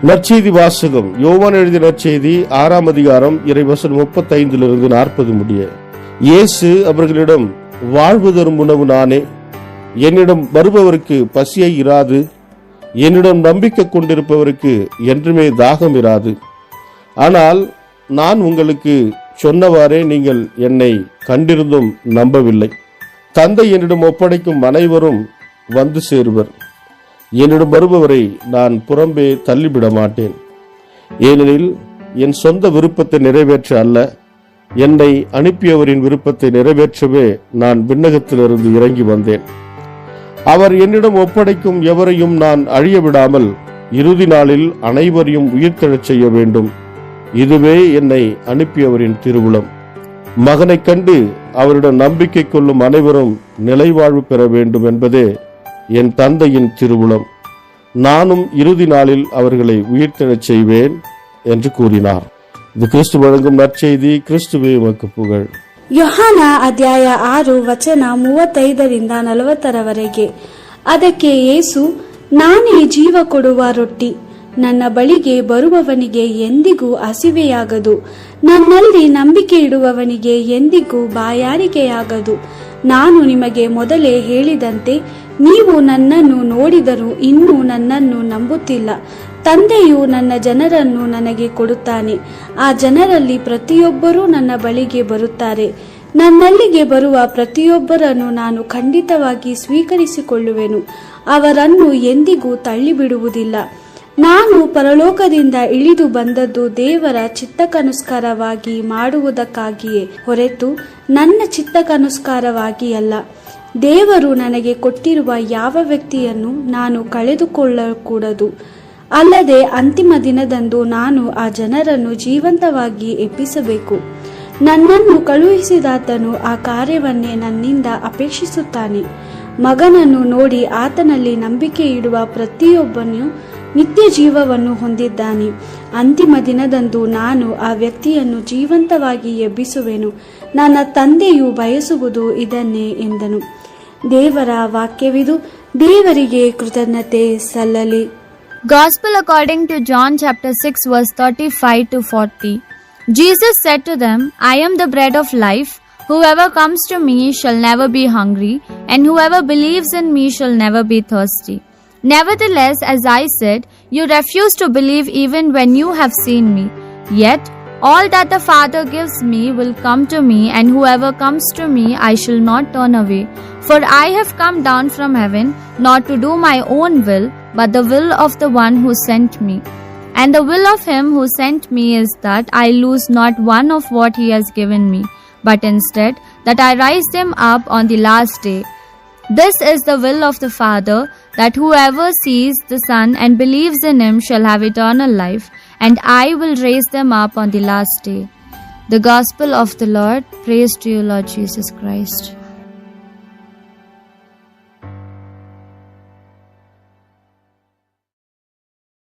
நற்செய்தி வாசகம். யோவான் எழுதிய நற்செய்தி 6ஆம் அதிகாரம் இறைவசனம் 35 40 முடிய. இயேசு அவர்களிடம், வாழ்வு தரும் உணவு நானே, என்னிடம் வருபவருக்கு பசியை இராது, என்னிடம் நம்பிக்கை கொண்டிருப்பவருக்கு என்றுமே தாகம் இராது. ஆனால் நான் உங்களுக்கு சொன்னவாறே நீங்கள் என்னை கண்டிருந்தும் நம்பவில்லை. தந்தை என்னிடம் ஒப்படைக்கும் அனைவரும் வந்து சேருவர். என்னிடம் வருபவரை நான் புறம்பே தள்ளிவிட மாட்டேன். ஏனெனில் என் சொந்த விருப்பத்தை நிறைவேற்ற அல்ல, என்னை அனுப்பியவரின் விருப்பத்தை நிறைவேற்றவே நான் விண்ணகத்திலிருந்து இறங்கி வந்தேன். அவர் என்னிடம் ஒப்படைக்கும் எவரையும் நான் அழிய விடாமல் இறுதி நாளில் அனைவரையும் உயிர்த்தெழச் செய்ய வேண்டும். இதுவே என்னை அனுப்பியவரின் திருவுளம். மகனை கண்டு அவரிடம் நம்பிக்கை கொள்ளும் அனைவரும் நிலைவாழ்வு பெற வேண்டும் என்பதே என் தந்தையின் திருவுளம். நானும் இறுதி நாளில் அவர்களை உயிர்த்தெழச் செய்வேன் என்று கூறினார். இது கிறிஸ்து வழங்கும் நற்செய்தி. கிறிஸ்துவே உமக்கு புகழ். ಯೋಹಾನ ಅಧ್ಯಾಯ 6 ವಚನ 35-40 ಅದಕ್ಕೆ ಯೇಸು, ನಾನೇ ಜೀವ ಕೊಡುವ ರೊಟ್ಟಿ. ನನ್ನ ಬಳಿಗೆ ಬರುವವನಿಗೆ ಎಂದಿಗೂ ಹಸಿವೆಯಾಗದು, ನನ್ನಲ್ಲಿ ನಂಬಿಕೆ ಇಡುವವನಿಗೆ ಎಂದಿಗೂ ಬಾಯಾರಿಕೆಯಾಗದು. ನಾನು ನಿಮಗೆ ಮೊದಲೇ ಹೇಳಿದಂತೆ ನೀವು ನನ್ನನ್ನು ನೋಡಿದರೂ ಇನ್ನೂ ನನ್ನನ್ನು ನಂಬುತ್ತಿಲ್ಲ. ತಂದೆಯು ನನ್ನ ಜನರನ್ನು ನನಗೆ ಕೊಡುತ್ತಾನೆ. ಆ ಜನರಲ್ಲಿ ಪ್ರತಿಯೊಬ್ಬರೂ ನನ್ನ ಬಳಿಗೆ ಬರುತ್ತಾರೆ. ನನ್ನಲ್ಲಿಗೆ ಬರುವ ಪ್ರತಿಯೊಬ್ಬರನ್ನು ನಾನು ಖಂಡಿತವಾಗಿ ಸ್ವೀಕರಿಸಿಕೊಳ್ಳುವೆನು. ಅವರನ್ನು ಎಂದಿಗೂ ತಳ್ಳಿಬಿಡುವುದಿಲ್ಲ. ನಾನು ಪರಲೋಕದಿಂದ ಇಳಿದು ಬಂದದ್ದು ದೇವರ ಚಿತ್ತಕ್ಕನುಸಾರವಾಗಿ ಮಾಡುವುದಕ್ಕಾಗಿಯೇ ಹೊರತು ನನ್ನ ಚಿತ್ತಕ್ಕನುಸಾರವಾಗಿ ಅಲ್ಲ. ದೇವರು ನನಗೆ ಕೊಟ್ಟಿರುವ ಯಾವ ವ್ಯಕ್ತಿಯನ್ನು ನಾನು ಕಳೆದುಕೊಳ್ಳಕೂಡದು. ಅಲ್ಲದೆ ಅಂತಿಮ ದಿನದಂದು ನಾನು ಆ ಜನರನ್ನು ಜೀವಂತವಾಗಿ ಎಬ್ಬಿಸಬೇಕು. ನನ್ನನ್ನು ಕಳುಹಿಸಿದಾತನು ಆ ಕಾರ್ಯವನ್ನೇ ನನ್ನಿಂದ ಅಪೇಕ್ಷಿಸುತ್ತಾನೆ. ಮಗನನ್ನು ನೋಡಿ ಆತನಲ್ಲಿ ನಂಬಿಕೆ ಇಡುವ ಪ್ರತಿಯೊಬ್ಬನು ನಿತ್ಯ ಜೀವವನ್ನು ಹೊಂದಿದ್ದಾನೆ. ಅಂತಿಮ ದಿನದಂದು ನಾನು ಆ ವ್ಯಕ್ತಿಯನ್ನು ಜೀವಂತವಾಗಿ ಎಬ್ಬಿಸುವೆನು. ನನ್ನ ತಂದೆಯು ಬಯಸುವುದು ಇದನ್ನೇ ಎಂದನು. ದೇವರ ವಾಕ್ಯವಿದು. ದೇವರಿಗೆ ಕೃತಜ್ಞತೆ ಸಲ್ಲಲಿ. Gospel according to John chapter 6 verse 35-40. Jesus said to them, I am the bread of life. Whoever comes to me shall never be hungry, and whoever believes in me shall never be thirsty. Nevertheless, as I said, you refuse to believe even when you have seen me. Yet all that the Father gives me will come to me, and whoever comes to me I shall not turn away. For I have come down from heaven, not to do my own will, but the will of the one who sent me. And the will of him who sent me is that I lose not one of what he has given me, but instead that I raise them up on the last day. This is the will of the Father, that whoever sees the Son and believes in him shall have eternal life, and I will raise them up on the last day. The Gospel of the Lord. Praise to you, Lord Jesus Christ.